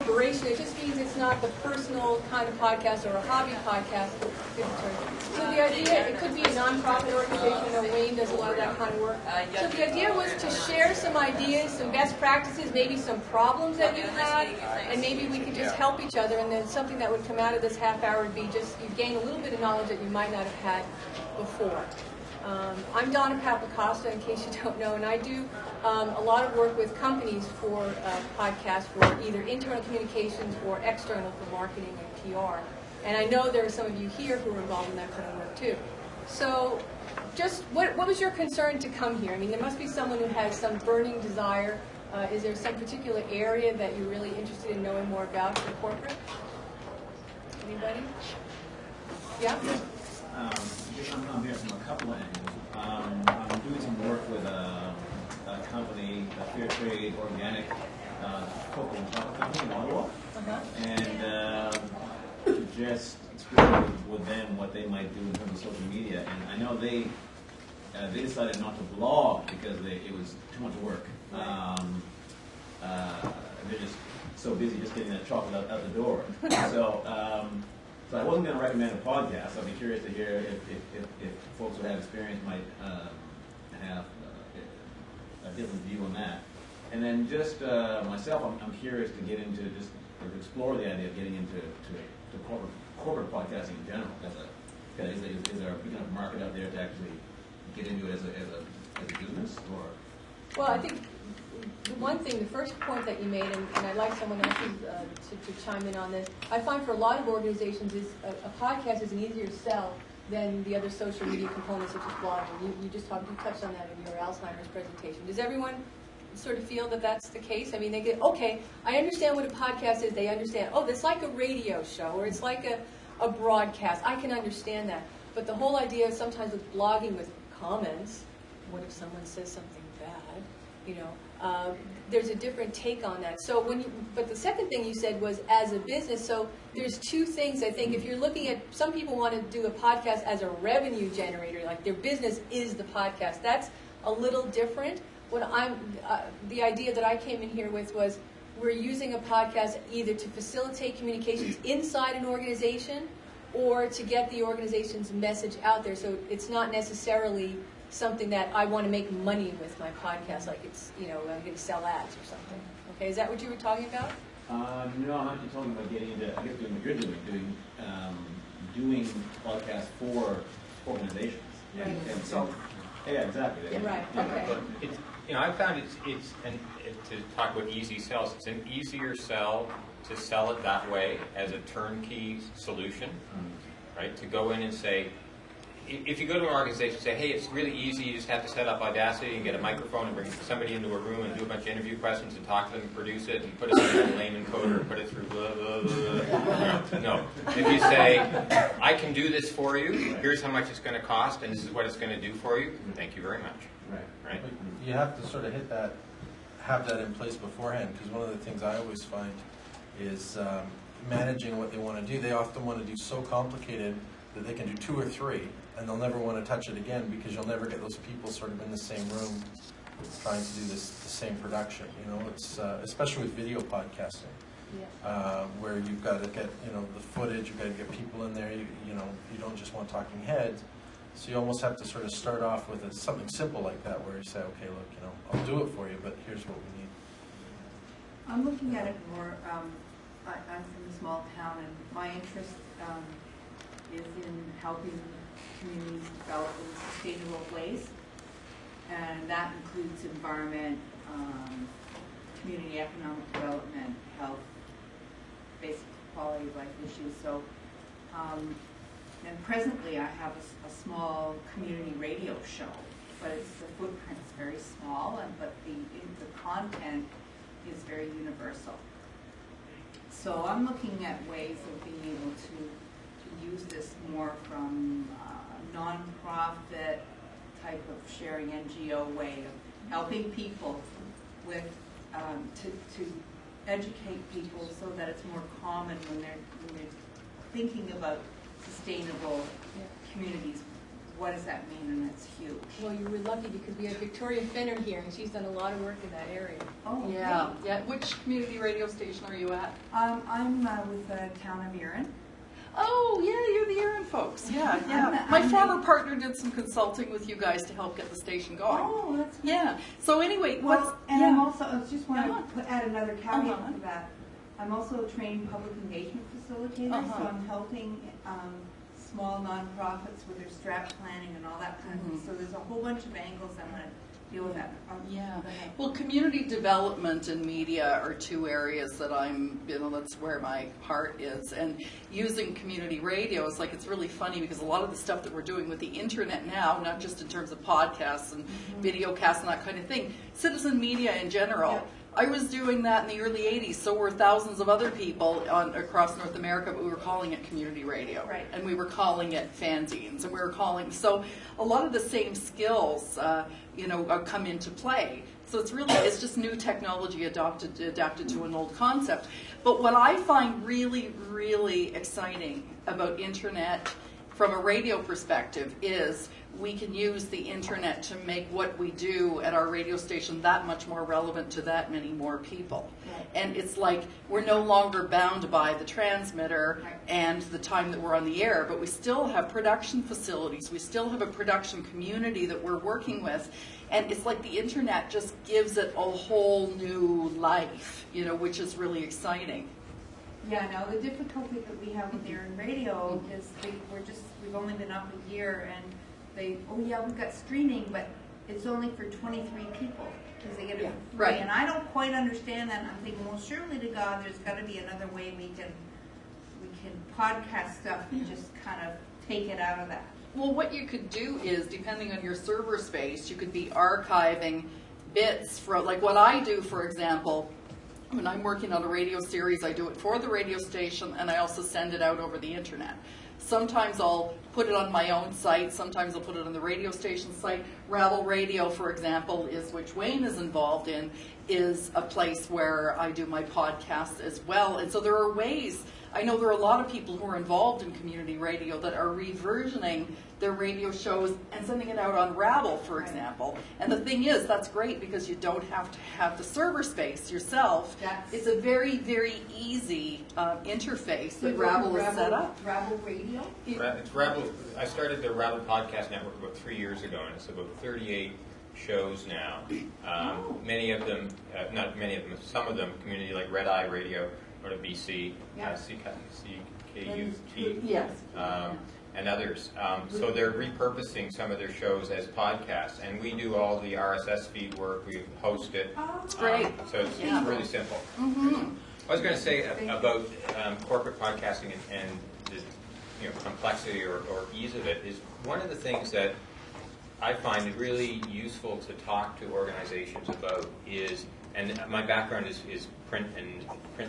corporation. It just means it's not the personal kind of podcast or a hobby podcast. So the idea, it could be a nonprofit organization. I know Wayne does a lot of that kind of work. So the idea was to share some ideas, some best practices, maybe some problems that you've had, and maybe we could just help each other. And then something that would come out of this half hour would be just you gain a little bit of knowledge that you might not have had before. I'm Donna Papacosta, in case you don't know, and I do a lot of work with companies for podcasts for either internal communications or external for marketing and PR. And I know there are some of you here who are involved in that kind of work too. So just what was your concern to come here? I mean, there must be someone who has some burning desire. Is there some particular area that you're really interested in knowing more about for corporate? Anybody? Yeah? I'm here from a couple of angles. I'm doing some work with a company, a fair trade organic cocoa and chocolate company in Ottawa, and just explore with them what they might do in terms of social media. And I know they decided not to blog because it was too much work. They're just so busy just getting that chocolate out the door. So I wasn't going to recommend a podcast. I'd be curious to hear if folks who have experience might have a different view on that. And then just myself, I'm curious to get into just to explore the idea of getting into corporate podcasting in general. Is there a big enough market out there to actually get into it as a business? Or well, I think the one thing, the first point that you made, and I'd like someone else to chime in on this, I find for a lot of organizations is a podcast is an easier sell than the other social media components such as blogging. You touched on that in your Alzheimer's presentation. Does everyone sort of feel that that's the case? I mean, they get, okay, I understand what a podcast is. They understand, oh, it's like a radio show or it's like a broadcast. I can understand that. But the whole idea sometimes with blogging with comments, what if someone says something bad? You know, there's a different take on that. So but the second thing you said was as a business. So there's two things I think. If you're looking at, some people want to do a podcast as a revenue generator, like their business is the podcast. That's a little different. What the idea that I came in here with was we're using a podcast either to facilitate communications inside an organization or to get the organization's message out there. So it's not necessarily something that I want to make money with my podcast, like it's, you know, I'm going to sell ads or something. Okay, is that what you were talking about? No, I'm actually talking about getting into, I guess, doing what you're doing podcasts for organizations. Right. And so, yeah, exactly. Yeah, right. Okay. But it's, you know, I found to talk about easy sells. It's an easier sell to sell it that way as a turnkey solution, right? To go in and say, if you go to an organization and say, hey, it's really easy, you just have to set up Audacity and get a microphone and bring somebody into a room and do a bunch of interview questions and talk to them and produce it and put it in a layman coder and put it through blah, blah, blah. No. If you say, I can do this for you, here's how much it's going to cost, and this is what it's going to do for you, thank you very much. Right? You have to sort of have that in place beforehand, because one of the things I always find is managing what they want to do. They often want to do so complicated that they can do 2 or 3, and they'll never want to touch it again because you'll never get those people sort of in the same room trying to do the same production. You know, it's especially with video podcasting, where you've got to get, you know, the footage, you've got to get people in there. You know, you don't just want talking heads, so you almost have to sort of start off with something simple like that, where you say, okay, look, you know, I'll do it for you, but here's what we need. I'm looking at it more. I'm from a small town, and my interest is in helping communities develop in sustainable ways, and that includes environment, community economic development, health, basic quality of life issues. So, and presently I have a small community radio show, but the footprint's very small, but the content is very universal. So I'm looking at ways of being able to use this more from a non-profit type of sharing NGO way of helping people with to educate people so that it's more common when they're thinking about sustainable communities. what does that mean? And it's huge. Well, you were lucky because we have Victoria Finner here, and she's done a lot of work in that area. Oh, Yeah, great. yeah. Which community radio station are you at? I'm with the town of Erin. Oh, yeah, you're the Erin folks. Yeah, yeah. I'm My the- former partner did some consulting with you guys to help get the station going. Oh, that's great. Yeah. So anyway, what's Well, and I'm also, I just want Uh-huh. to add another caveat Uh-huh. to that. I'm also a trained public engagement facilitator, Uh-huh. so I'm helping small nonprofits with their strat planning and all that kind of thing. Mhm. So there's a whole bunch of angles I'm going to deal with that. Yeah. Go ahead. Well, community development and media are two areas that that's where my heart is. And using community radio is like, it's really funny because a lot of the stuff that we're doing with the internet now, not just in terms of podcasts and video casts and that kind of thing, citizen media in general. Yep. I was doing that in the early 80s, so were thousands of other people across North America, but we were calling it community radio. Right. And we were calling it fanzines, and we were calling, so a lot of the same skills, come into play. So it's just new technology adapted to an old concept. But what I find really, really exciting about internet from a radio perspective is we can use the internet to make what we do at our radio station that much more relevant to that many more people. Right. And it's like we're no longer bound by the transmitter Right. and the time that we're on the air, but we still have production facilities. We still have a production community that we're working with. And it's like the internet just gives it a whole new life, which is really exciting. Yeah, now the difficulty that we have with Erin Radio is we've only been up a year and we've got streaming, but it's only for 23 people because they get it for free. Right. And I don't quite understand that. And I'm thinking, well, surely to God, there's got to be another way we can podcast stuff and just kind of take it out of that. Well, what you could do is, depending on your server space, you could be archiving bits from, like what I do, for example, when I'm working on a radio series, I do it for the radio station and I also send it out over the internet. Sometimes I'll put it on my own site, sometimes I'll put it on the radio station site. Rabble Radio, for example, which Wayne is involved in, is a place where I do my podcast as well. And so there are ways, I know there are a lot of people who are involved in community radio that are reversioning their radio shows and sending it out on Rabble, for example. And the thing is, that's great because you don't have to have the server space yourself. It's a very, very easy interface that Rabble is set up. Rabble Radio? It's Rabble. I started the Rabble Podcast Network about 3 years ago, and it's about 38 shows now. Many of them, not many of them, some of them, community like Red Eye Radio, or the BC, CKUT, Yes. and others. So they're repurposing some of their shows as podcasts, and we do all the RSS feed work. We host it. It's great. So it's really simple. Mm-hmm. I was going to say about corporate podcasting and the complexity or ease of it is one of the things that I find it really useful to talk to organizations about is, and my background is print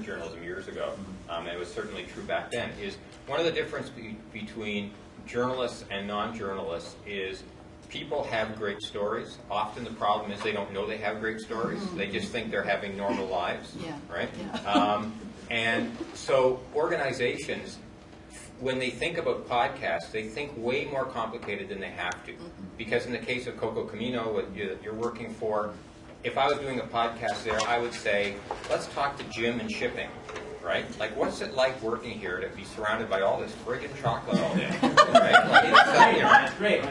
journalism years ago, and it was certainly true back then, is one of the difference between journalists and non-journalists is people have great stories. Often the problem is they don't know they have great stories. They just think they're having normal lives, right? Yeah. And so organizations, when they think about podcasts, they think way more complicated than they have to. Because in the case of Coco Camino, what you're working for, if I was doing a podcast there, I would say, let's talk to Jim in shipping, right? Like, what's it like working here to be surrounded by all this friggin' chocolate all day, right? Like, That's great.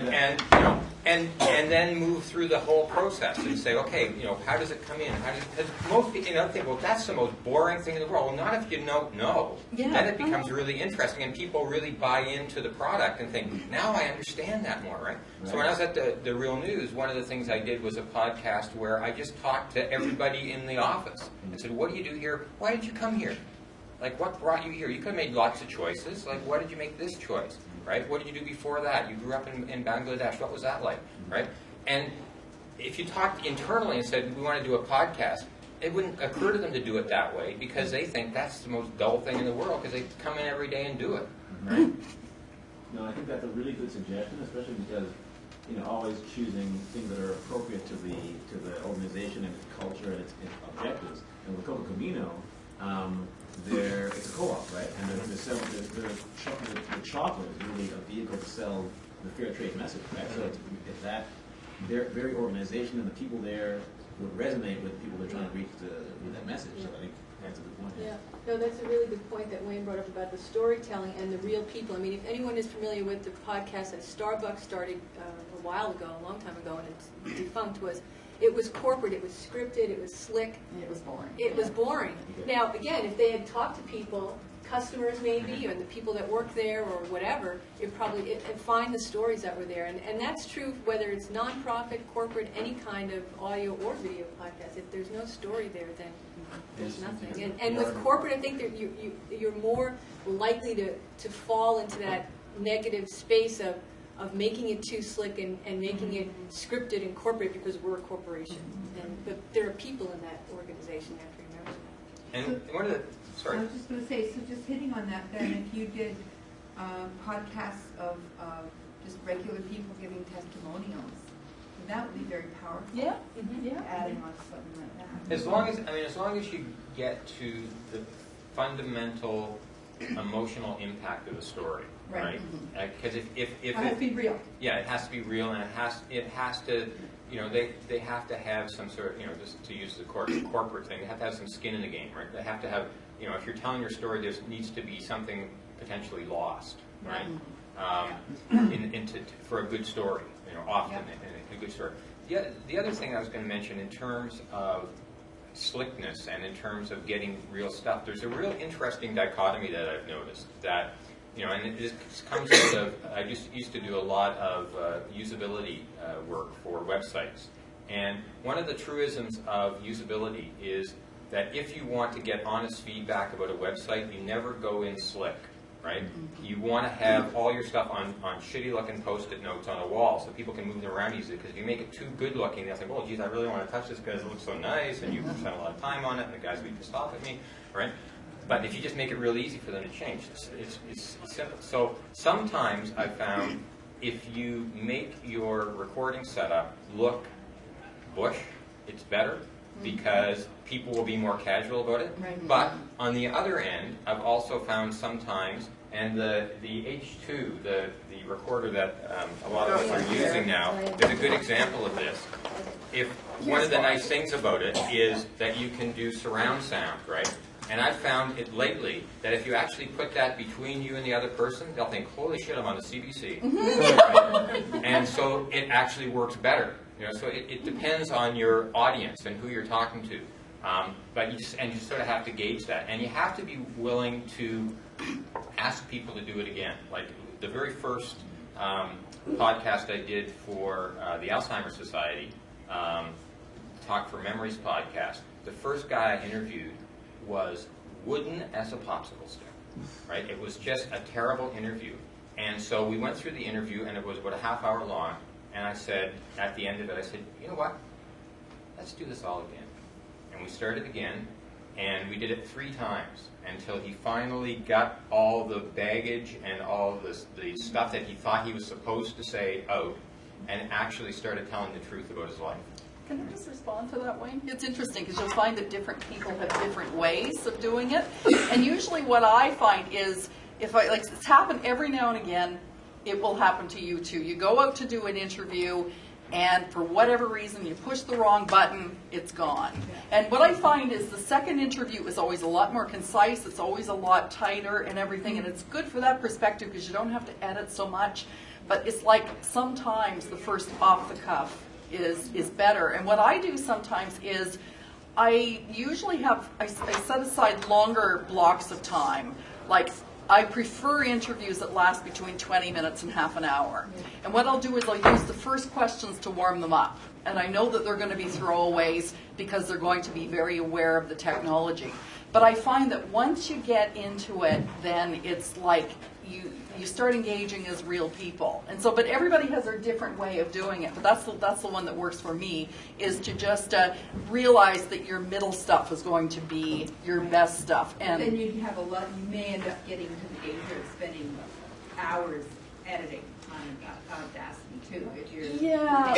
And then move through the whole process and say, okay, how does it come in? Because most people, think, well, that's the most boring thing in the world. Well, not if you don't know. Yeah. Then it becomes really interesting, and people really buy into the product and think, now I understand that more, right? So when I was at the Real News, one of the things I did was a podcast where I just talked to everybody in the office and said, what do you do here? Why did you come here? Like, what brought you here? You could have made lots of choices. Like, why did you make this choice? Right? What did you do before that? You grew up in Bangladesh. What was that like? Right? And if you talked internally and said, we want to do a podcast, it wouldn't occur to them to do it that way because they think that's the most dull thing in the world because they come in every day and do it. Right? No, I think that's a really good suggestion, especially because always choosing things that are appropriate to the organization and its culture and its objectives. And with Coco Camino, it's a co-op, right? And the chocolate is really a vehicle to sell the fair trade message, right? So if that their very organization and the people there would resonate with people they're trying to reach with that message. So I think that's a good point. Yeah, no, that's a really good point that Wayne brought up about the storytelling and the real people. I mean, if anyone is familiar with the podcast that Starbucks started a while ago, a long time ago, and it's defunct, it was corporate, it was scripted, it was slick. It was boring. It was boring. Now, again, if they had talked to people, customers maybe, or the people that work there or whatever, it find the stories that were there. And that's true whether it's nonprofit, corporate, any kind of audio or video podcast. If there's no story there, then there's nothing. And with corporate, I think that you're more likely to fall into that negative space of making it too slick and making it scripted and corporate because we're a corporation. But there are people in that organization, you have to remember that. And one of the, sorry. I was just going to say, so just hitting on that then, if you did podcasts of just regular people giving testimonials, that would be very powerful. Yeah, yeah. Adding on something like that. As long as you get to the fundamental emotional impact of the story, right? Because if It has to be real. yeah, it has to be real, and it has to, they have to have some sort of, just to use the corporate thing, they have to have some skin in the game, right? They have to have, if you're telling your story, there needs to be something potentially lost, right? For a good story, often in a good story. The other thing I was going to mention in terms of slickness and in terms of getting real stuff, there's a real interesting dichotomy that I've noticed that, and this comes out of, I just used to do a lot of usability work for websites. And one of the truisms of usability is that if you want to get honest feedback about a website, you never go in slick, right? You want to have all your stuff on shitty-looking Post-it notes on a wall so people can move them around easily, because if you make it too good-looking, they'll say, well, geez, I really want to touch this because it looks so nice, and you've spent a lot of time on it, and the guys will be pissed off at me, right? But if you just make it real easy for them to change, it's simple. So sometimes I've found if you make your recording setup look bush, it's better, because people will be more casual about it. Right. But on the other end, I've also found sometimes, and the H2, the recorder that a lot of us are using now, is a good example of this. If one of the nice things about it is that you can do surround sound, right? And I've found it lately that if you actually put that between you and the other person, they'll think, holy shit, I'm on the CBC. Right? And so it actually works better. So it depends on your audience and who you're talking to. But you sort of have to gauge that. And you have to be willing to ask people to do it again. Like the very first podcast I did for the Alzheimer's Society, Talk for Memories podcast, the first guy I interviewed was wooden as a popsicle stick, right? It was just a terrible interview. And so we went through the interview, and it was about a half hour long, and I said, at the end of it, I said, you know what? Let's do this all again. And we started again, and we did it 3 times until he finally got all the baggage and all the stuff that he thought he was supposed to say out, and actually started telling the truth about his life. Can I just respond to that, Wayne? It's interesting because you'll find that different people have different ways of doing it. And usually what I find is, it's happened every now and again, it will happen to you too. You go out to do an interview, and for whatever reason you push the wrong button, it's gone. And what I find is the second interview is always a lot more concise, it's always a lot tighter and everything, and it's good for that perspective because you don't have to edit so much. But it's like sometimes the first off the cuff is better. And what I do sometimes is I usually I set aside longer blocks of time. Like I prefer interviews that last between 20 minutes and half an hour. And what I'll do is I'll use the first questions to warm them up. And I know that they're going to be throwaways because they're going to be very aware of the technology. But I find that once you get into it, then it's like you start engaging as real people. And so, but everybody has their different way of doing it. But that's the one that works for me, is to just realize that your middle stuff is going to be your best stuff. And then you have you may end up getting to the age of spending hours editing on Audacity too. Yeah,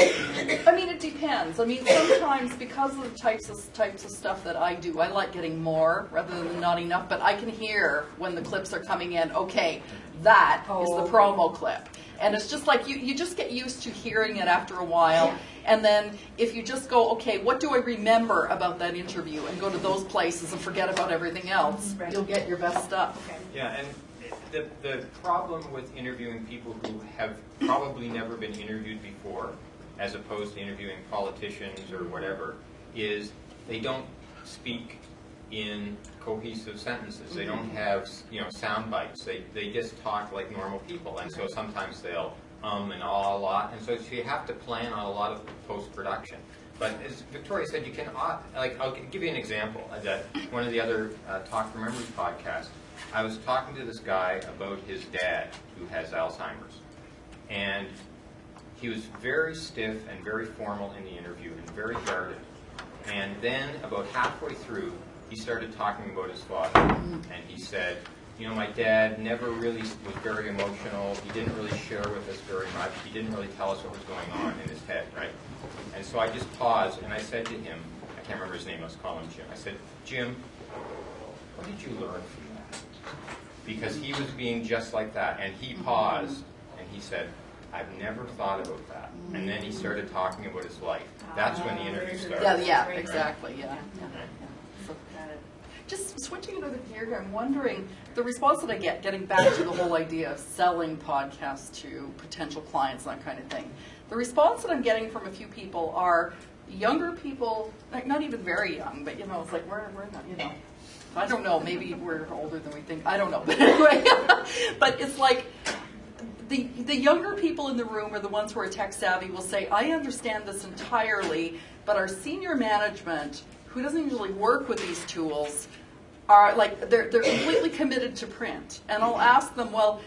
I mean it depends. I mean sometimes because of the types of stuff that I do, I like getting more rather than not enough. But I can hear when the clips are coming in. Okay, that is the promo clip. And it's just like you just get used to hearing it after a while. And then if you just go, okay, what do I remember about that interview, and go to those places and forget about everything else, Right. you'll get your best stuff. Okay. Yeah, and the problem with interviewing people who have probably never been interviewed before, as opposed to interviewing politicians or whatever, is they don't speak in cohesive sentences. They don't have, sound bites. They just talk like normal people, and so sometimes they'll and a lot, and so you have to plan on a lot of post-production. But as Victoria said, you can, I'll give you an example. That one of the other Talk for Memories podcasts, I was talking to this guy about his dad who has Alzheimer's, and he was very stiff and very formal in the interview and very guarded. And then about halfway through, he started talking about his father, and he said, my dad never really was very emotional. He didn't really share with us very much. He didn't really tell us what was going on in his head, right? And so I just paused, and I said to him, I can't remember his name, let's call him Jim. I said, Jim, what did you learn from that? Because he was being just like that. And he paused, and he said, I've never thought about that. And then he started talking about his life. That's when the interview started. Yeah, exactly, yeah. So, just switching another gear here, I'm wondering, the response that I get, getting back to the whole idea of selling podcasts to potential clients and that kind of thing, the response that I'm getting from a few people are younger people, like not even very young, but it's like, we're not, I don't know, maybe we're older than we think, I don't know, but anyway, but it's like, the younger people in the room are the ones who are tech savvy will say, I understand this entirely, but our senior management, who doesn't usually work with these tools, are like, they're completely committed to print. And I'll ask them, well,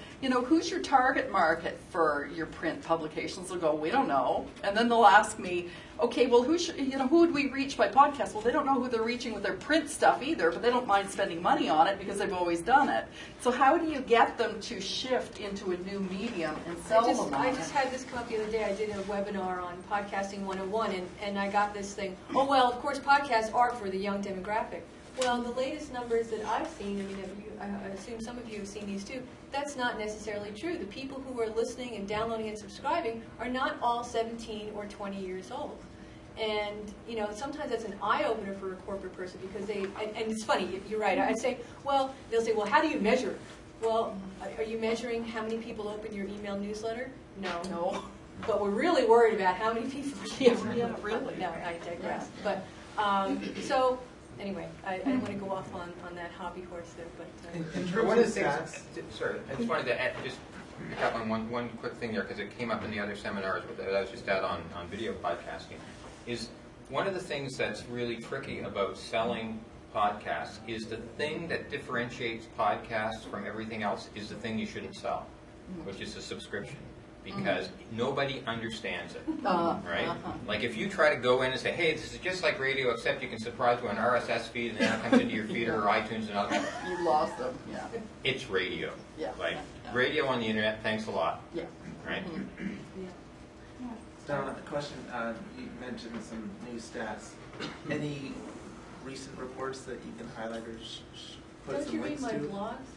who's your target market for your print publications? They'll go, we don't know. And then they'll ask me, okay, well, who would we reach by podcast? Well, they don't know who they're reaching with their print stuff either, but they don't mind spending money on it because they've always done it. So how do you get them to shift into a new medium and sell them on I just had this come up the other day. I did a webinar on Podcasting 101, and I got this thing, of course, podcasts are for the young demographic. Well, the latest numbers that I've seen, I assume some of you have seen these too, that's not necessarily true. The people who are listening and downloading and subscribing are not all 17 or 20 years old. And, sometimes that's an eye-opener for a corporate person because and it's funny, you're right. I'd say, they'll say, how do you measure? Well, are you measuring how many people open your email newsletter? No. But we're really worried about how many people. Yeah, really. No, I digress. But, so, anyway, I don't want to go off on that hobby horse there, but... In terms of stats... Sorry, I just wanted to just pick up on one quick thing there, because it came up in the other seminars that I was just at on video podcasting, is one of the things that's really tricky about selling podcasts is the thing that differentiates podcasts from everything else is the thing you shouldn't sell, which is a subscription. Because nobody understands it, right? Like if you try to go in and say, hey, this is just like radio, except you can subscribe to an RSS feed and then it comes into your feed or iTunes and other. You lost them, yeah. It's radio. Yeah. Like radio on the internet, thanks a lot. Yeah. Right? Don, a question. You mentioned some new stats. Any recent reports that you can highlight or put Don't some you read links my to? blogs?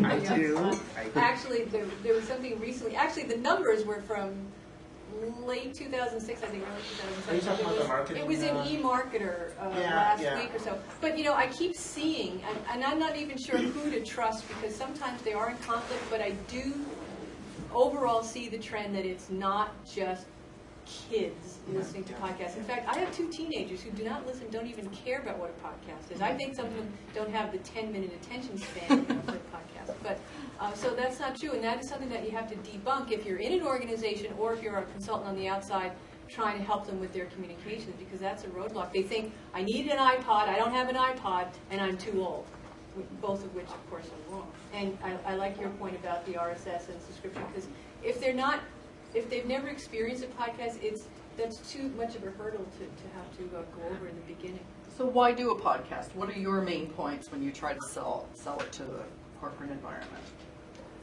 I do. Actually, there was something recently. Actually, the numbers were from late 2006, I think, early 2007. Are you talking about the marketing? It was in eMarketer last week or so. But, I keep seeing, and I'm not even sure who to trust because sometimes they are in conflict, but I do overall see the trend that it's not just kids listening to podcasts. In fact, I have 2 teenagers who do not listen, don't even care about what a podcast is. I think some of them don't have the 10-minute attention span for a podcast. But so that's not true, and that is something that you have to debunk if you're in an organization or if you're a consultant on the outside trying to help them with their communications, because that's a roadblock. They think, I need an iPod, I don't have an iPod, and I'm too old. Both of which, of course, are wrong. And I like your point about the RSS and subscription, because if they've never experienced a podcast, that's too much of a hurdle to have to go over in the beginning. So why do a podcast? What are your main points when you try to sell it to the corporate environment?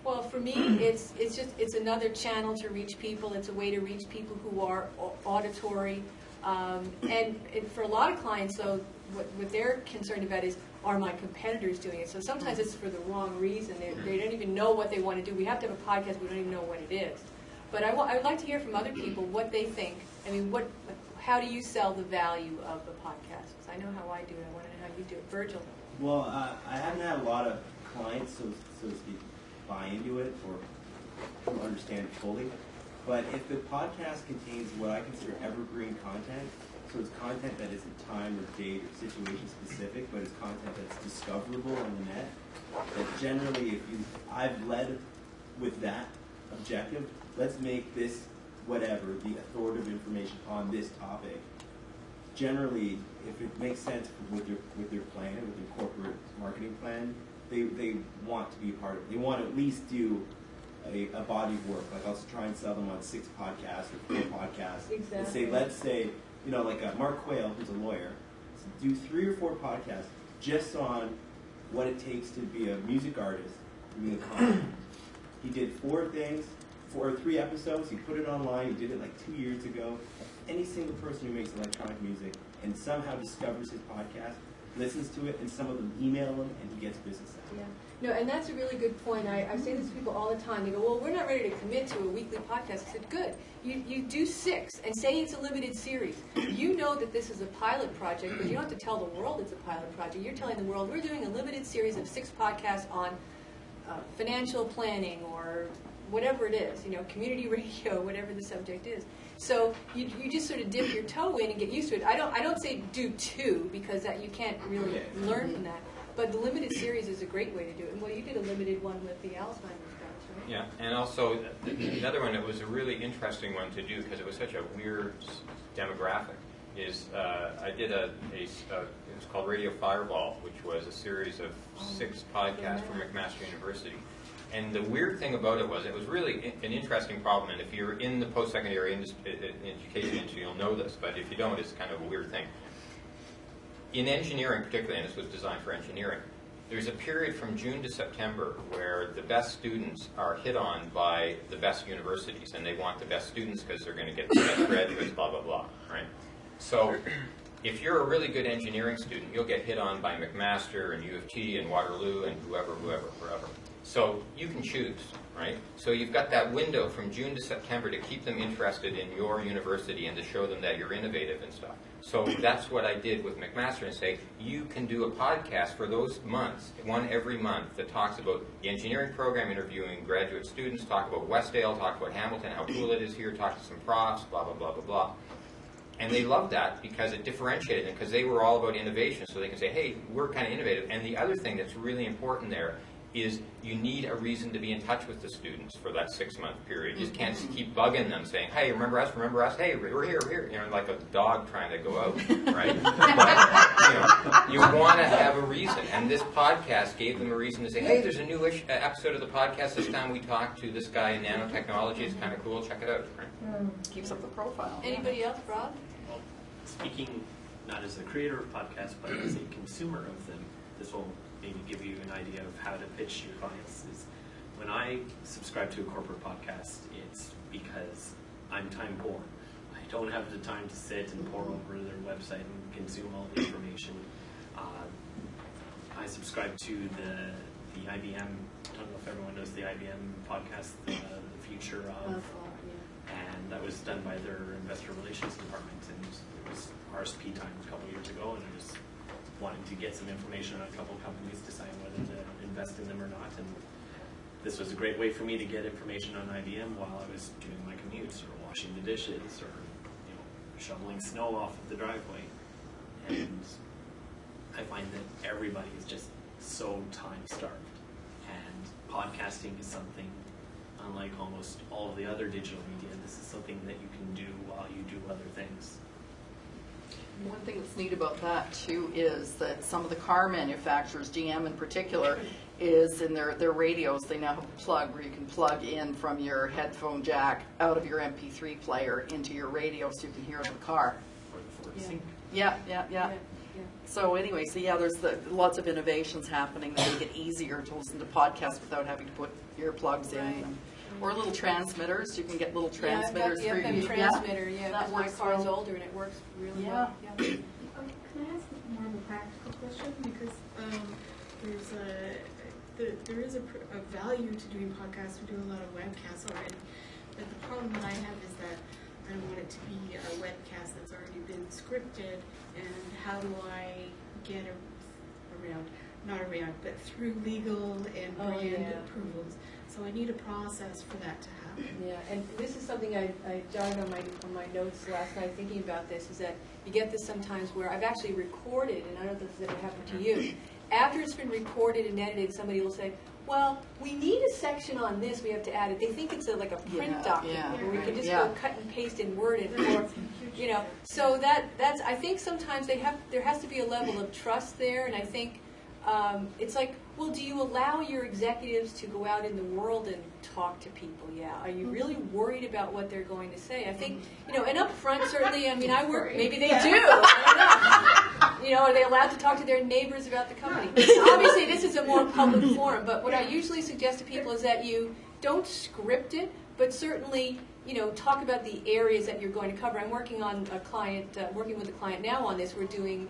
Well, for me, it's another channel to reach people. It's a way to reach people who are auditory. And for a lot of clients, though, what they're concerned about is, are my competitors doing it? So sometimes it's for the wrong reason. They don't even know what they want to do. We have to have a podcast, we don't even know what it is. But I would like to hear from other people what they think. I mean, how do you sell the value of the podcast? Because I know how I do it. I want to know how you do it. Virgil. Well, I haven't had a lot of clients, so to speak, buy into it or understand it fully. But if the podcast contains what I consider evergreen content, so it's content that isn't time or date or situation specific, but it's content that's discoverable on the net, that generally I've led with that objective. Let's make this whatever, the authoritative information on this topic. Generally, if it makes sense with their plan, with their corporate marketing plan, they want to be a part of it. They want to at least do a body of work. Like I'll try and sell them on 6 podcasts or 4 podcasts. Exactly. And say, let's say, like Mark Quayle, who's a lawyer, do 3 or 4 podcasts just on what it takes to be a music artist doing a concert. He did 3 episodes. He put it online. He did it like 2 years ago. Any single person who makes electronic music and somehow discovers his podcast, listens to it, and some of them email him, and he gets business out of it. Yeah. No, and that's a really good point. I say this to people all the time. They go, well, we're not ready to commit to a weekly podcast. I said, good. You do 6, and say it's a limited series. You know that this is a pilot project, but you don't have to tell the world it's a pilot project. You're telling the world, we're doing a limited series of 6 podcasts on financial planning or whatever it is, community radio, whatever the subject is. So you just sort of dip your toe in and get used to it. I don't say do 2 because that you can't really learn from that. But the limited series is a great way to do it. And well, you did a limited one with the Alzheimer's guys, right? Yeah, and also another one that was a really interesting one to do because it was such a weird demographic is I did it was called Radio Fireball, which was a series of 6 podcasts from McMaster University. And the weird thing about it was really an interesting problem, and if you're in the post-secondary education industry, you'll know this, but if you don't, it's kind of a weird thing. In engineering particularly, and this was designed for engineering, there's a period from June to September where the best students are hit on by the best universities, and they want the best students because they're going to get the best graduates, blah, blah, blah, right? So if you're a really good engineering student, you'll get hit on by McMaster and U of T and Waterloo and whoever. So you can choose, right? So you've got that window from June to September to keep them interested in your university and to show them that you're innovative and stuff. So that's what I did with McMaster and say, you can do a podcast for those months, one every month, that talks about the engineering program, interviewing graduate students, talk about Westdale, talk about Hamilton, how cool it is here, talk to some profs, blah, blah, blah, blah, blah. And they loved that because it differentiated them, because they were all about innovation. So they can say, hey, we're kind of innovative. And the other thing that's really important there is you need a reason to be in touch with the students for that 6-month period. You just can't just keep bugging them saying, hey, remember us, hey, we're here, like a dog trying to go out, right? But, you want to have a reason. And this podcast gave them a reason to say, hey, there's a new episode of the podcast. This time we talked to this guy in nanotechnology. It's kind of cool. Check it out. Right? Keeps up the profile. Anybody else, Rob? Well, speaking not as a creator of podcasts, but as a consumer of them, this will maybe give you an idea of how to pitch your clients. Is when I subscribe to a corporate podcast, it's because I'm time poor. I don't have the time to sit and pore over their website and consume all the information. I subscribe to the IBM, I don't know if everyone knows the IBM podcast, the Future of, and that was done by their investor relations department, and it was RSP time a couple years ago, and I just wanted to get some information on a couple of companies, deciding whether to invest in them or not. And this was a great way for me to get information on IBM while I was doing my commutes or washing the dishes or shoveling snow off of the driveway. And I find that everybody is just so time-starved. And podcasting is something, unlike almost all of the other digital media, this is something that you can do while you do other things. One thing that's neat about that too is that some of the car manufacturers, GM in particular, is in their radios, they now have a plug where you can plug in from your headphone jack out of your MP3 player into your radio so you can hear it in the car. Or the Ford Sync. Yeah. So anyway, there's lots of innovations happening that make it easier to listen to podcasts without having to put earplugs in. Or little transmitters. You can get little transmitters for your FM transmitter, that because my works car is well. older and it works really well. Can I ask more of a practical question because there is a value to doing podcasts. We do a lot of webcasts already, but the problem that I have is that I don't want it to be a webcast that's already been scripted. And how do I get but through legal and brand approvals? So I need a process for that to happen. Yeah, and this is something I jotted on my notes last night thinking about this, is that you get this sometimes where I've actually recorded, and I don't know if this has ever happened to you, after it's been recorded and edited, somebody will say, well, we need a section on this, we have to add it. They think it's like a print document where we can just go cut and paste and word it, or, you know, so that's, I think sometimes there has to be a level of trust there, and I think it's like, well, do you allow your executives to go out in the world and talk to people? Yeah. Are you really worried about what they're going to say? I think, you know, and up front, certainly, I mean, I work, maybe they do. I don't know. You know, are they allowed to talk to their neighbors about the company? Obviously, this is a more public forum, but what I usually suggest to people is that you don't script it, but certainly, you know, talk about the areas that you're going to cover. I'm working on a client, working with a client now on this. We're doing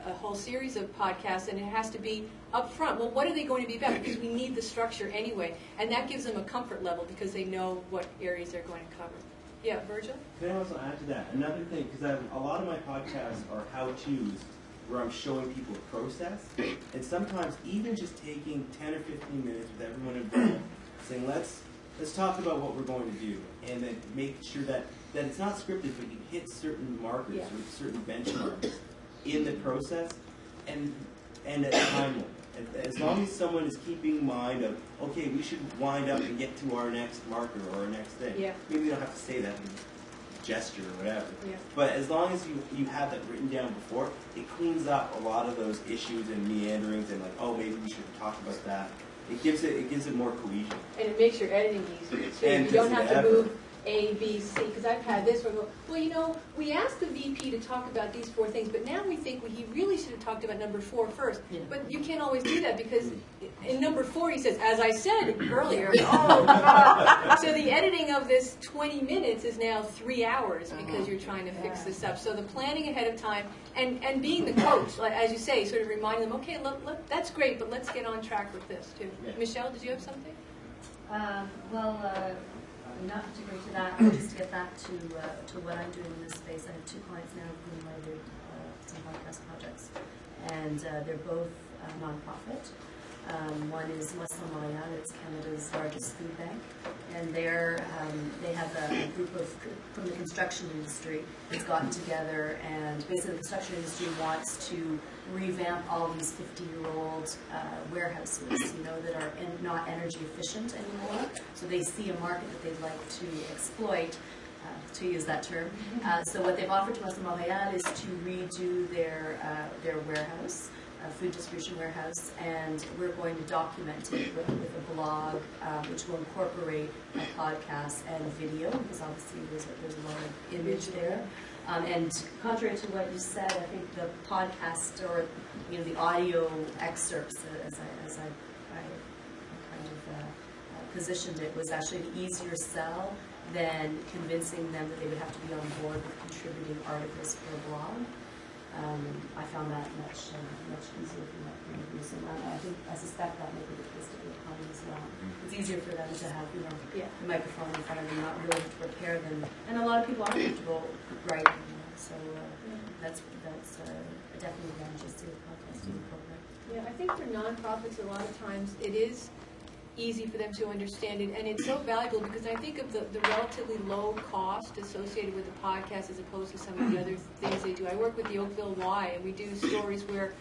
a whole series of podcasts, and it has to be up front. Well, what are they going to be about? Because we need the structure anyway, and that gives them a comfort level because they know what areas they're going to cover. Yeah, Virgil? Can I also add to that? Another thing, because a lot of my podcasts are how-tos where I'm showing people a process, and sometimes even just taking 10 or 15 minutes with everyone involved, saying, let's talk about what we're going to do, and then make sure that it's not scripted, but you hit certain markers or certain benchmarks in the process, and a time limit. As long as someone is keeping in mind of, okay, we should wind up and get to our next marker or our next thing. Yeah. Maybe we don't have to say that in gesture or whatever. Yeah. But as long as you have that written down before, it cleans up a lot of those issues and meanderings and like, oh, maybe we should talk about that. It gives it more cohesion. And it makes your editing easier too. And you don't have to move A, B, C, because I've had this where I go, well, you know, we asked the VP to talk about these 4 things, but now we think he really should have talked about number 4 first. Yeah. But you can't always do that because in number 4 he says, as I said earlier, oh God. So the editing of this 20 minutes is now 3 hours because you're trying to fix this up. So the planning ahead of time and being the coach, like, as you say, sort of reminding them, okay, that's great, but let's get on track with this too. Yeah. Michelle, did you have something? Not particularly to that, but just to get back to what I'm doing in this space. I have 2 clients now with whom I did some podcast projects, and they're both nonprofit. One is Muslim Malayal, it's Canada's largest food bank, and they have a group from the construction industry that's gotten together, and basically the construction industry wants to revamp all these 50-year-old warehouses, you know, that are not energy efficient anymore. So they see a market that they'd like to exploit, to use that term. So what they've offered to us in Montreal is to redo their warehouse, food distribution warehouse, and we're going to document it with a blog, which will incorporate a podcast and video, because obviously there's a lot of image there. And contrary to what you said, I think the podcast, or you know, the audio excerpts, as I kind of positioned it, was actually an easier sell than convincing them that they would have to be on board with contributing articles for a blog. I found that much easier from that point of view. So I suspect that may be the case to the economy as well. It's easier for them to have, you know, the microphone in front of them, not really to prepare them. And a lot of people aren't comfortable writing, you know, so that's definitely advantages to the podcasting program. Yeah, I think for nonprofits, a lot of times it is easy for them to understand it, and it's so valuable because I think of the relatively low cost associated with the podcast as opposed to some of the other things they do. I work with the Oakville Y, and we do stories where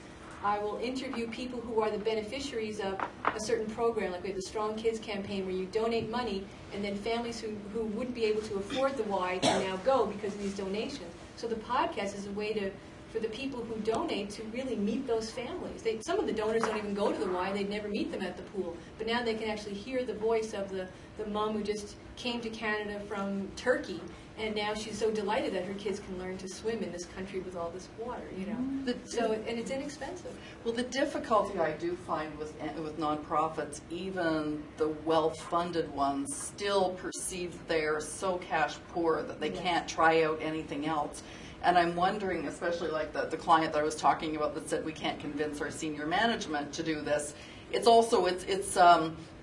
I will interview people who are the beneficiaries of a certain program, like we have the Strong Kids campaign where you donate money, and then families who wouldn't be able to afford the Y can now go because of these donations. So the podcast is a way for the people who donate to really meet those families. Some of the donors don't even go to the Y, they'd never meet them at the pool. But now they can actually hear the voice of the mom who just came to Canada from Turkey, and now she's so delighted that her kids can learn to swim in this country with all this water, you know. And it's inexpensive. Well, the difficulty I do find with nonprofits, even the well-funded ones, still perceive they're so cash poor that they can't try out anything else. And I'm wondering, especially like the client that I was talking about that said we can't convince our senior management to do this. It's also, it's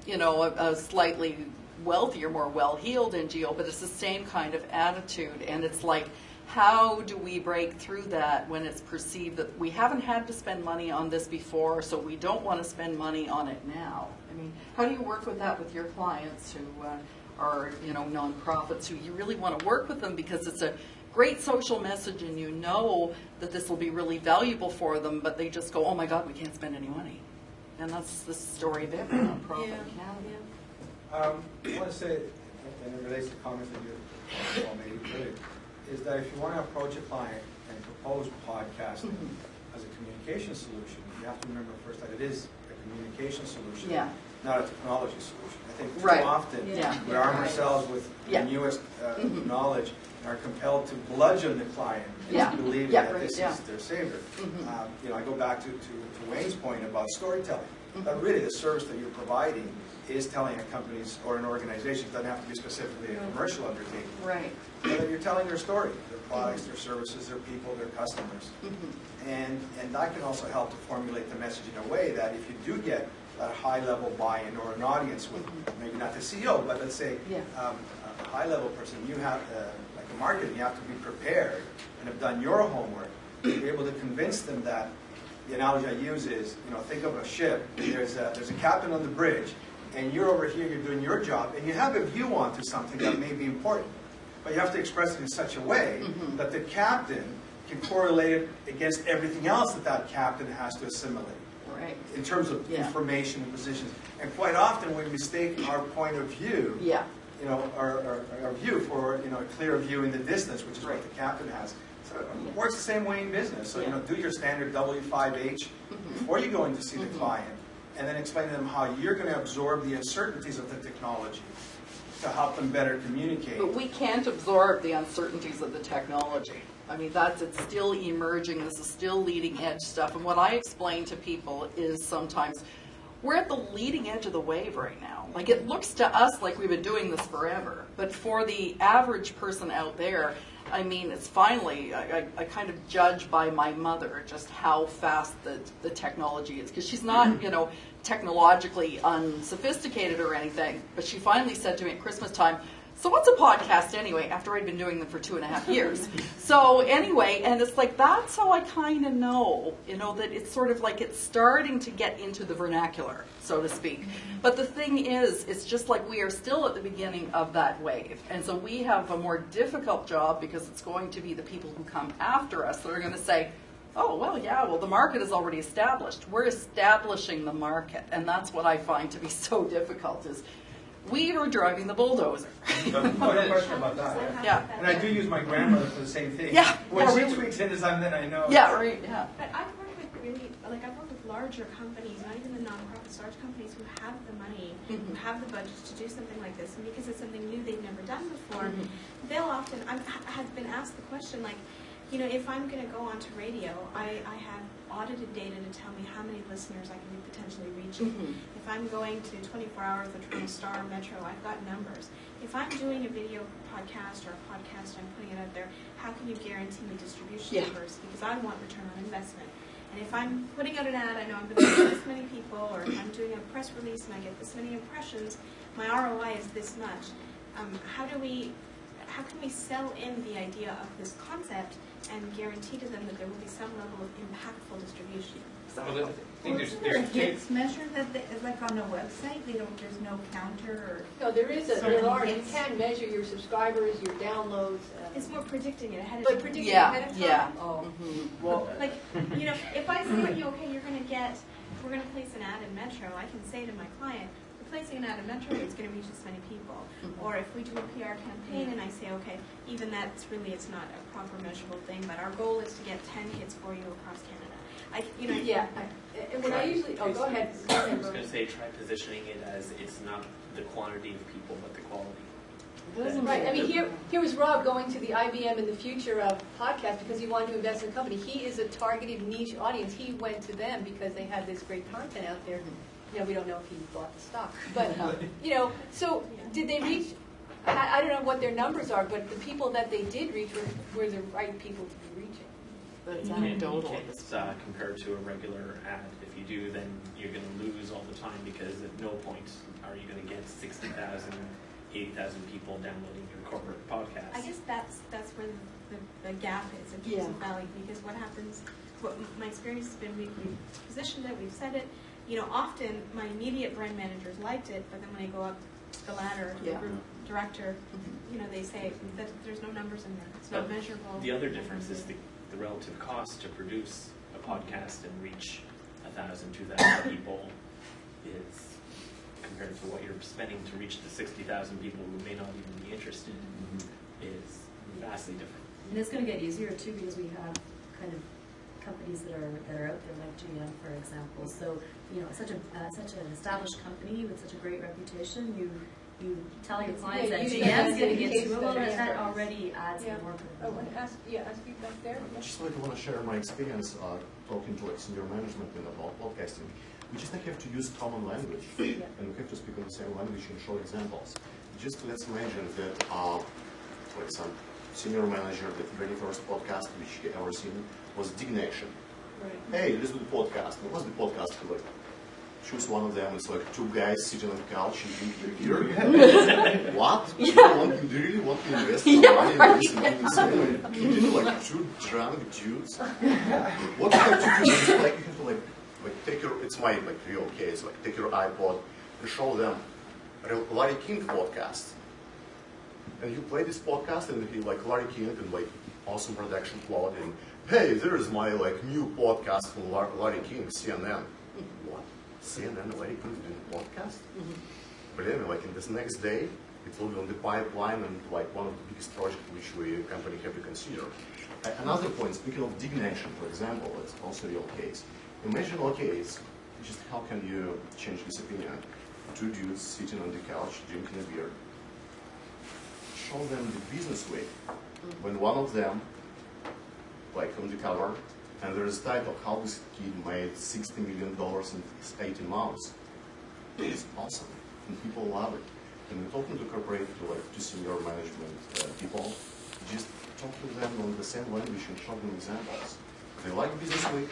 you know, a slightly wealthier, more well-heeled NGO, but it's the same kind of attitude. And it's like, how do we break through that when it's perceived that we haven't had to spend money on this before, so we don't want to spend money on it now? I mean, how do you work with that with your clients who are, you know, nonprofits, who you really want to work with them because it's a great social message and you know that this will be really valuable for them, but they just go, oh my God, we can't spend any money. And that's the story of every nonprofit in Canada. I want to say, and it relates to comments that you all made earlier, is that if you want to approach a client and propose podcasting as a communication solution, you have to remember first that it is a communication solution, not a technology solution. I think too often we arm ourselves with the newest knowledge and are compelled to bludgeon the client into believing that this is their savior. You know, I go back to Wayne's point about storytelling. But really, the service that you're providing is telling a company's or an organization, it doesn't have to be specifically a commercial undertaking. Right. But that you're telling their story, their products, their services, their people, their customers. And that can also help to formulate the message in a way that if you do get that high-level buy-in or an audience with, maybe not the CEO, but let's say a high-level person, you have, like a marketing, you have to be prepared and have done your homework to be able to convince them that the analogy I use is, you know, think of a ship. There's a captain on the bridge, and you're over here, you're doing your job, and you have a view onto something that may be important. But you have to express it in such a way that the captain can correlate it against everything else that captain has to assimilate. Right. In terms of information and positions. And quite often we mistake our point of view, you know, our view for, you know, a clear view in the distance, which is what the captain has. So it works the same way in business. So, you know, do your standard W5H before you go in to see the client, and then explain to them how you're going to absorb the uncertainties of the technology to help them better communicate. But we can't absorb the uncertainties of the technology. I mean, it's still emerging. This is still leading edge stuff. And what I explain to people is sometimes we're at the leading edge of the wave right now. Like, it looks to us like we've been doing this forever. But for the average person out there, I mean, it's finally, I kind of judge by my mother just how fast the technology is. Because she's not, you know, technologically unsophisticated or anything. But she finally said to me at Christmas time, so what's a podcast anyway, after I'd been doing them for 2.5 years. So anyway, and it's like, that's how I kind of know, you know, that it's sort of like it's starting to get into the vernacular, so to speak. But the thing is, it's just like we are still at the beginning of that wave. And so we have a more difficult job because it's going to be the people who come after us that are going to say, oh, well, yeah, well, the market is already established. We're establishing the market. And that's what I find to be so difficult is, we were driving the bulldozer. No question about that. Yeah. And I do use my grandmother for the same thing. Yeah. When she tweaks in design, then I know. Yeah, right, yeah. But I've worked with I've worked with larger companies, not even the nonprofits, large companies who have the money, who have the budget to do something like this, and because it's something new they've never done before, they'll often, I've been asked the question, like, you know, if I'm going to go onto radio, I have audited data to tell me how many listeners I can be potentially reaching. If I'm going to 24 Hours, the Toronto Star, Metro, I've got numbers. If I'm doing a video podcast or a podcast, I'm putting it out there, how can you guarantee me distribution numbers? Because I want return on investment. And if I'm putting out an ad, I know I'm going to reach this many people, or if I'm doing a press release and I get this many impressions, my ROI is this much. How can we sell in the idea of this concept and guarantee to them that there will be some level of impactful distribution? Well, I think there's hits measured that like on a website, there's no counter or. No, there is you can measure your subscribers, your downloads. It's more predicting it ahead of But time. predicting ahead of time. Yeah. Oh. Well, Like, you know, if I say, okay, we're going to place an ad in Metro, I can say to my client, we're placing an ad in Metro, it's going to reach this many people. Or if we do a PR campaign and I say, okay, even that's really, it's not a proper measurable thing, but our goal is to get 10 hits for you across Canada. When I usually, go ahead. I was going to say, try positioning it as it's not the quantity of people, but the quality. Right. I mean, here was Rob going to the IBM in the future of podcast because he wanted to invest in a company. He is a targeted niche audience. He went to them because they had this great content out there. You know, we don't know if he bought the stock, but you know. So did they reach? I don't know what their numbers are, but the people that they did reach were the right people to be reaching. But it's You anecdotal. can't compare to a regular ad. If you do, then you're going to lose all the time because at no point are you going to get 60,000, 80,000 people downloading your corporate podcast. I guess that's where the gap is in terms of value, because what happens, what my experience has been, we've positioned it, we've said it, often my immediate brand managers liked it, but then when I go up the ladder to the group director, they say that there's no numbers in there, it's not measurable. The other difference is the relative cost to produce a podcast and reach 1,000, 2,000 people is compared to what you're spending to reach the 60,000 people who may not even be interested is vastly different. And it's going to get easier too, because we have kind of companies that are out there like GM, for example. So such an established company with such a great reputation, you tell your clients that GM's going to get to well, that already adds more. Ask feedback there. Just like I want to share my experience talking to senior management about podcasting. We just have to use common language, and we have to speak on the same language and show examples. Just let's imagine that, like some senior manager, the very first podcast which he ever seen was Dignation. Right. Hey, let's do the podcast. What's the podcast like? Choose one of them. It's like two guys sitting on the couch and drinking beer. What? Do you really want to invest some money in this and do the same? Can you do like two drunk dudes? What you have to do is like you have to like take your. It's my real case. Like take your iPod and show them Larry King podcast, and you play this podcast and he like Larry King and like awesome production quality. And hey, there is my like new podcast from Larry King, CNN. What? CNN, Larry King doing a podcast? Believe me, like in this next day, it will be on the pipeline and like one of the biggest projects which we company have to consider. Another point, speaking of Dignation, for example, it's also a real case. Imagine, okay, it's just how can you change this opinion? Two dudes sitting on the couch drinking a beer. Show them the business way. When one of them, like on the cover, and there is a title, how this kid made $60 million in 18 months. It's awesome, and people love it. And we're talking to corporate, to senior management people, just talk to them on the same language and show them examples. They like Business Week,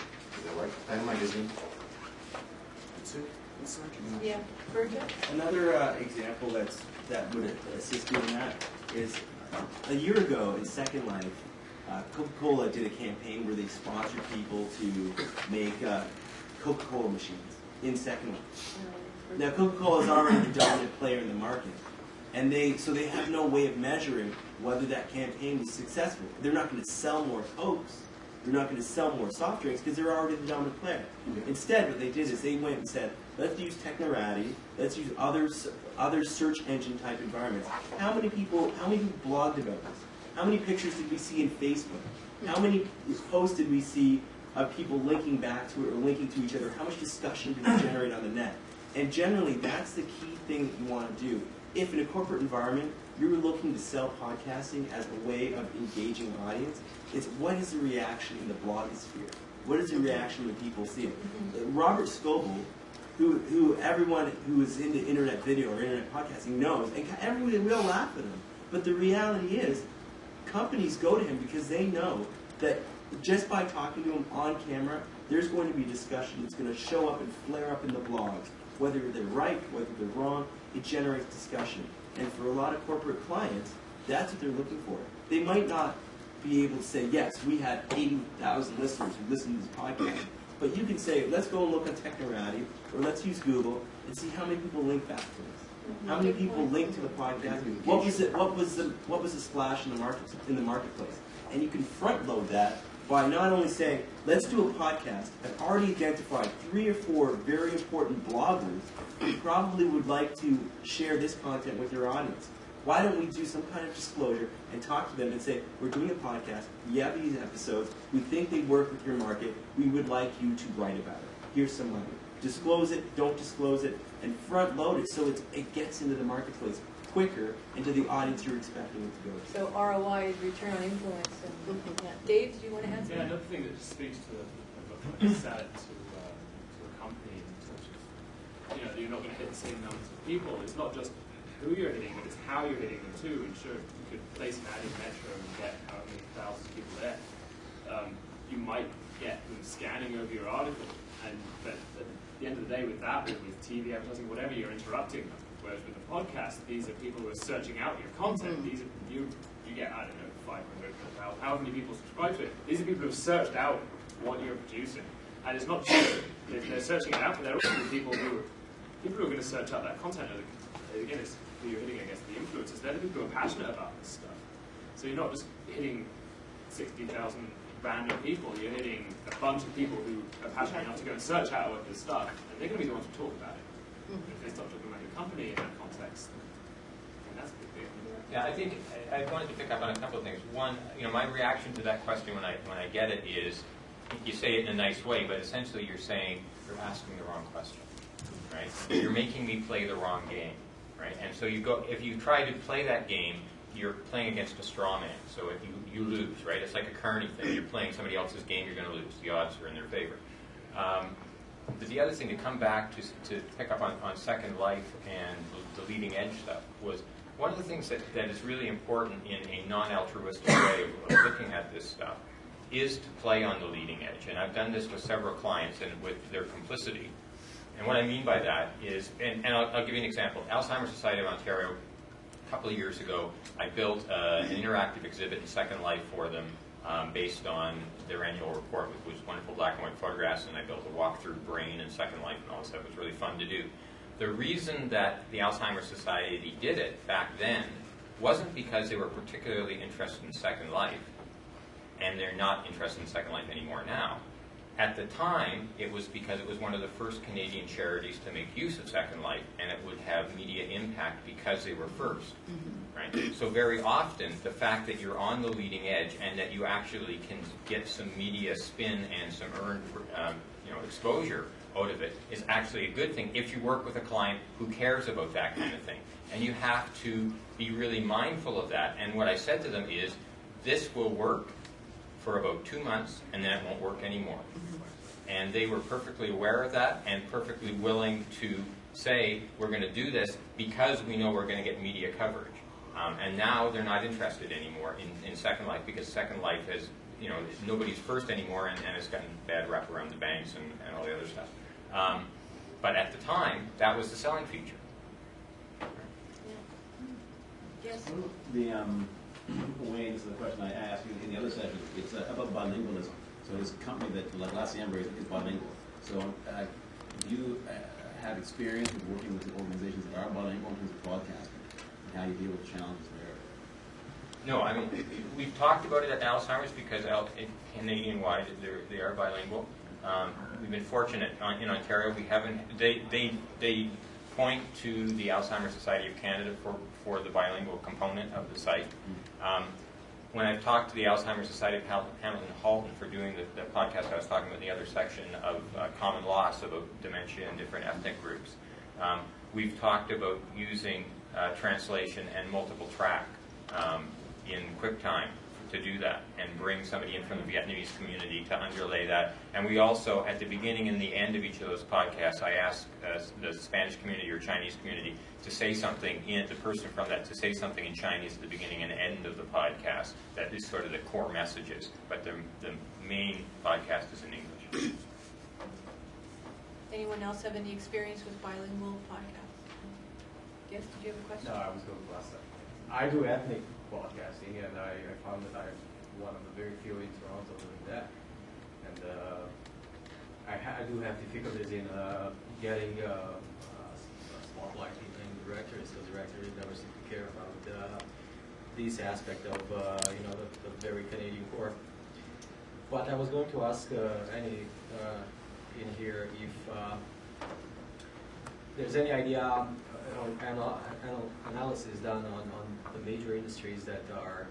they like Time Magazine. That's it. It's Yeah, Virgil? Another example that would assist you in that is a year ago in Second Life, Coca-Cola did a campaign where they sponsored people to make Coca-Cola machines in Second Life. Now Coca-Cola is already the dominant player in the market, and so they have no way of measuring whether that campaign was successful. They're not going to sell more Cokes. They're not going to sell more soft drinks because they're already the dominant player. Instead, what they did is they went and said, let's use Technorati, let's use other search engine type environments. How many people blogged about this? How many pictures did we see in Facebook? How many posts did we see of people linking back to it or linking to each other? How much discussion did we generate on the net? And generally, that's the key thing that you want to do. If in a corporate environment, you're looking to sell podcasting as a way of engaging an audience, it's what is the reaction in the blogging sphere? What is the reaction when people see it? Robert Scoble, who everyone who is into internet video or internet podcasting knows, and everybody will laugh at him. But the reality is, companies go to him because they know that just by talking to him on camera, there's going to be discussion that's going to show up and flare up in the blogs. Whether they're right, whether they're wrong, it generates discussion. And for a lot of corporate clients, that's what they're looking for. They might not be able to say, yes, we had 80,000 listeners who listened to this podcast. But you can say, let's go and look at Technorati, or let's use Google, and see how many people link back to this. How many people link to the podcast? What was the splash in the marketplace? And you can front load that by not only saying, let's do a podcast. I've already identified 3 or 4 very important bloggers who probably would like to share this content with your audience. Why don't we do some kind of disclosure and talk to them and say, we're doing a podcast, we have these episodes, we think they work with your market, we would like you to write about it. Here's some money. Disclose it, don't disclose it, and front load it so it gets into the marketplace quicker into the audience you're expecting it to go to. So ROI is return on influence. And, Dave, do you want to answer? Yeah, another thing that just speaks to what you said to a company in terms of, you're not going to hit the same numbers of people. It's not just who you're hitting, but it's how you're hitting them too. And sure, you could place an ad in Metro and get however many thousands of people there. You might get them scanning over your article, but at the end of the day, with that, with TV advertising, whatever, you're interrupting them. Whereas with a podcast, these are people who are searching out your content. These are you get, I don't know, 500, however many people subscribe to it. These are people who have searched out what you're producing, and it's not just they're searching it out, but they're also people who are going to search out that content. Again, it's who you're hitting, I guess, the influencers. They're the people who are passionate about this stuff. So you're not just hitting 60,000 random people. You're hitting a bunch of people who are passionate enough to go and search out what this stuff, and they're going to be the ones to talk about it. If they start talking about your company in that context, then that's a big deal. Yeah, I think I wanted to pick up on a couple of things. One, my reaction to that question when I get it is, you say it in a nice way, but essentially you're saying you're asking the wrong question, right? You're making me play the wrong game, right? And so if you try to play that game, you're playing against a straw man. So if you lose, right? It's like a carny thing. You're playing somebody else's game, you're going to lose. The odds are in their favor. But the other thing, to come back to pick up on Second Life and the leading edge stuff, was one of the things that is really important in a non-altruistic way of looking at this stuff is to play on the leading edge. And I've done this with several clients and with their complicity. And what I mean by that is, and I'll give you an example. Alzheimer's Society of Ontario, a couple of years ago, I built an interactive exhibit in Second Life for them based on their annual report, which was wonderful black and white photographs, and I built a walk-through brain and Second Life and all this stuff. It was really fun to do. The reason that the Alzheimer's Society did it back then wasn't because they were particularly interested in Second Life, and they're not interested in Second Life anymore now. At the time, it was because it was one of the first Canadian charities to make use of Second Life, and it would have media impact because they were first. Right? So very often, the fact that you're on the leading edge and that you actually can get some media spin and some earned exposure out of it is actually a good thing if you work with a client who cares about that kind of thing. And you have to be really mindful of that. And what I said to them is, this will work for about 2 months, and then it won't work anymore. And they were perfectly aware of that and perfectly willing to say, we're going to do this because we know we're going to get media coverage. And now they're not interested anymore in Second Life, because Second Life is, nobody's first anymore, and it's gotten bad rep around the banks and all the other stuff. But at the time, that was the selling feature. Yes? Wayne, this is the question I asked you in the other session. It's about bilingualism. So this company that, like La Siembra, is bilingual. So do you have experience with working with organizations that are bilingual in terms of podcasting, and how you deal with challenges there? No, I mean, we've talked about it at Alzheimer's because Canadian-wide they are bilingual. We've been fortunate in Ontario. We haven't. They point to the Alzheimer's Society of Canada for the bilingual component of the site. When I've talked to the Alzheimer's Society of Hamilton Halton for doing the podcast I was talking about in the other section of common loss about dementia and different ethnic groups, we've talked about using translation and multiple track in QuickTime to do that and bring somebody in from the Vietnamese community to underlay that. And we also, at the beginning and the end of each of those podcasts, I ask the Spanish community or Chinese community to say something, the person from that, to say something in Chinese at the beginning and end of the podcast. That is sort of the core messages, but the main podcast is in English. Anyone else have any experience with bilingual podcasts? Yes, did you have a question? No, I was going to ask that. I do ethnic podcasting, and I found that I'm one of the very few in Toronto doing that. And I do have difficulties in getting spotlighting directors, because directors never seem to care about this aspect of the very Canadian core. But I was going to ask Annie in here if there's any idea analysis done on the major industries that are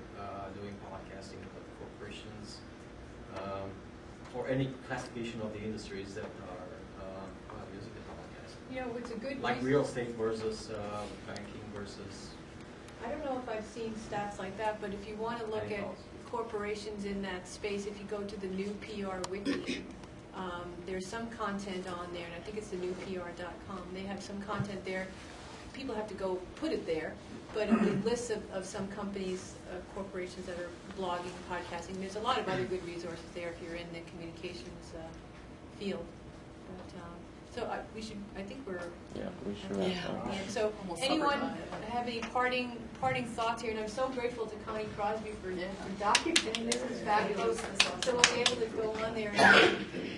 doing podcasting, like corporations, or any classification of the industries that are using the podcast. It's a good like reason. Real estate versus banking versus. I don't know if I've seen stats like that, but if you want to look at corporations in that space, if you go to the new PR wiki, there's some content on there, and I think it's the newpr.com. They have some content there people have to go put it there. But in the list of some companies, corporations that are blogging, podcasting, there's a lot of other good resources there if you're in the communications field. But, so I think we're. Yeah, we should. Yeah. So anyone have any parting thoughts here? And I'm so grateful to Connie Crosby for documenting this. It's fabulous. So we'll be able to go on there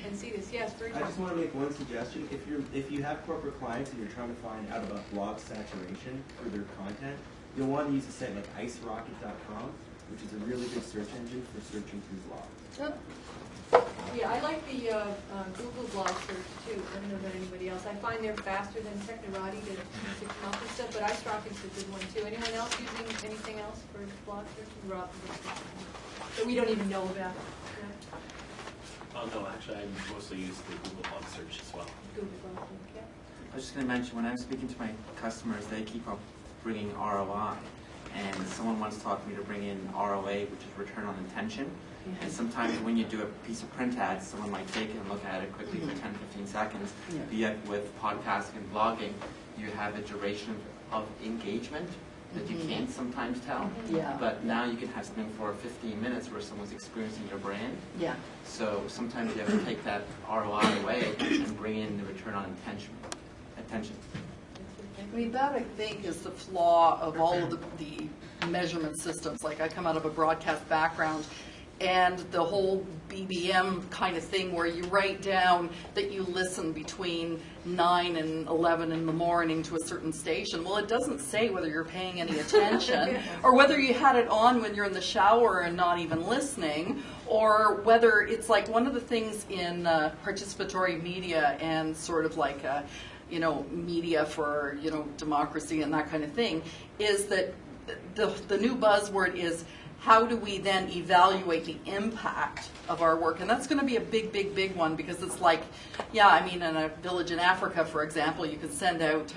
and see this. Yes, very I just want to make one suggestion. If you have corporate clients and you're trying to find out about blog saturation for their content, you'll want to use a site like icerocket.com, which is a really good search engine for searching through blogs. Yeah, I like the Google blog search too. I don't know about anybody else. I find they're faster than Technorati to come up with stuff, but icerocket's a good one too. Anyone else using anything else for blog search? Rob, that we don't even know about? Oh no, actually I mostly use the Google blog search as well. Google blog search, yeah. I was just going to mention, when I'm speaking to my customers, they keep up bringing ROI. And someone once taught me to bring in ROA, which is return on intention. And sometimes when you do a piece of print ad, someone might take it and look at it quickly for 10, 15 seconds. Yet with podcasting and blogging, you have a duration of engagement that you can't sometimes tell. But now you can have something for 15 minutes where someone's experiencing your brand. So sometimes you have to take that ROI away and bring in the return on attention. I mean, that I think is the flaw of all of the measurement systems. Like, I come out of a broadcast background, and the whole BBM kind of thing where you write down that you listen between 9 and 11 in the morning to a certain station. Well, it doesn't say whether you're paying any attention or whether you had it on when you're in the shower and not even listening, or whether it's like one of the things in participatory media and sort of like media for, democracy and that kind of thing, is that the new buzzword is, how do we then evaluate the impact of our work? And that's going to be a big, big, big one, because it's like, in a village in Africa, for example, you can send out,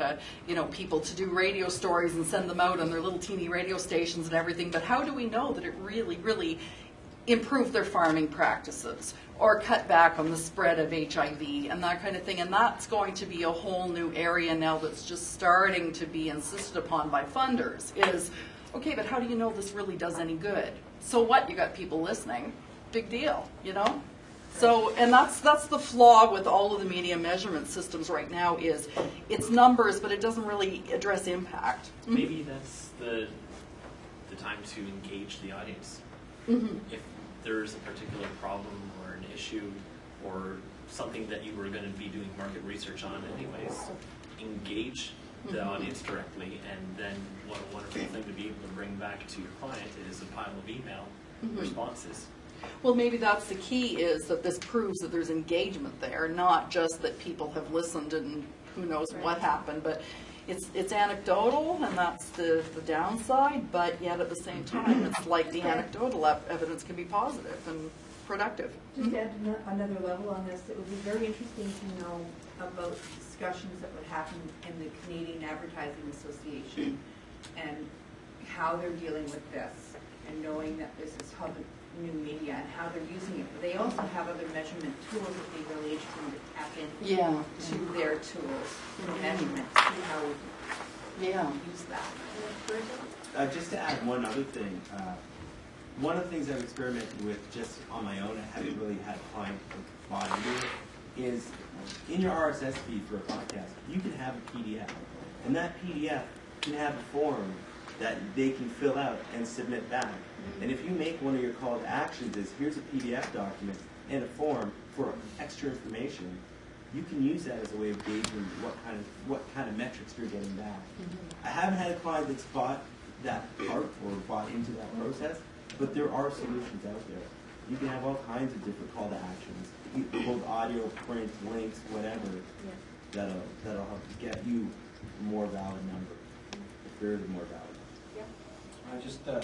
people to do radio stories and send them out on their little teeny radio stations and everything. But how do we know that it really, really improved their farming practices or cut back on the spread of HIV and that kind of thing? And that's going to be a whole new area now that's just starting to be insisted upon by funders is, okay, but how do you know this really does any good? So what? You got people listening. Big deal, So, and that's the flaw with all of the media measurement systems right now is it's numbers, but it doesn't really address impact. Maybe that's the time to engage the audience. If there's a particular problem or an issue or something that you were going to be doing market research on anyways, engage the audience directly, and then what a wonderful thing to be able to bring back to your client is a pile of email responses. Well, maybe that's the key, is that this proves that there's engagement there, not just that people have listened and who knows what happened, but it's anecdotal, and that's the downside, but yet at the same time, it's like the anecdotal evidence can be positive and productive. Just to add another level on this, it would be very interesting to know about discussions that would happen in the Canadian Advertising Association and how they're dealing with this, and knowing that this is new media and how they're using it. But they also have other measurement tools that they really interesting to tap into to their tools for measurement, see how we use that. Just to add one other thing, one of the things I've experimented with just on my own, I haven't really had a client buy into it, is in your RSS feed for a podcast, you can have a PDF. And that PDF can have a form that they can fill out and submit back. And if you make one of your call to actions is, here's a PDF document and a form for extra information, you can use that as a way of gauging what kind of metrics you're getting back. I haven't had a client that's bought that part or bought into that process, but there are solutions out there. You can have all kinds of different call to actions, both audio, print, links, whatever, that'll help get you more valid number, a third more valid. Just a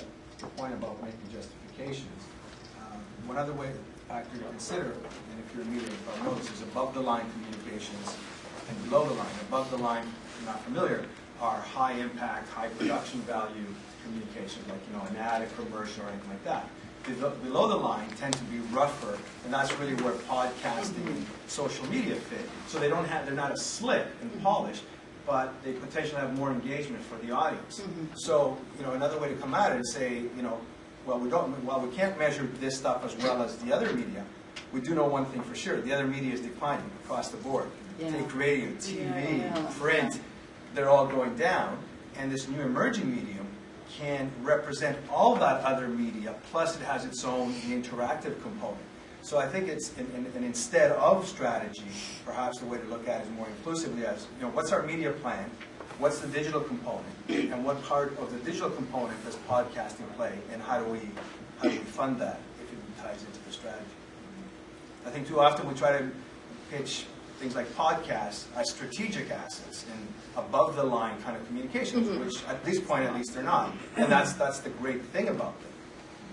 point about making justifications. One other factor to consider, and if you're media, if I notice, is above the line communications and below the line. Above the line, if you're not familiar, are high impact, high production value communications, like an ad, a commercial, or anything like that. Below the line tend to be rougher, and that's really where podcasting and social media fit. So they're not as slick and polished, but they potentially have more engagement for the audience. Mhm. So, another way to come at it is say, while we can't measure this stuff as well as the other media, we do know one thing for sure: the other media is declining across the board. Yeah. Take radio, TV, Yeah. print, they're all going down, and this new emerging medium can represent all that other media, plus it has its own interactive component. So I think it's an instead of strategy, perhaps the way to look at it is more inclusively as, what's our media plan, what's the digital component, and what part of the digital component does podcasting play, and how do we fund that if it ties into the strategy. I think too often we try to pitch things like podcasts as strategic assets and above the line kind of communications, which at this point at least they're not. And that's the great thing about them,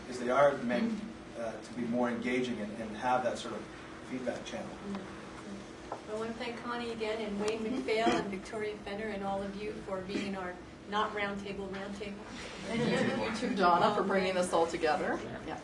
is they are meant to be more engaging and have that sort of feedback channel. I want to thank Connie again, and Wayne McPhail and Victoria Fenner and all of you for being in our not roundtable. And you too, Donna, for bringing this all together. Yeah.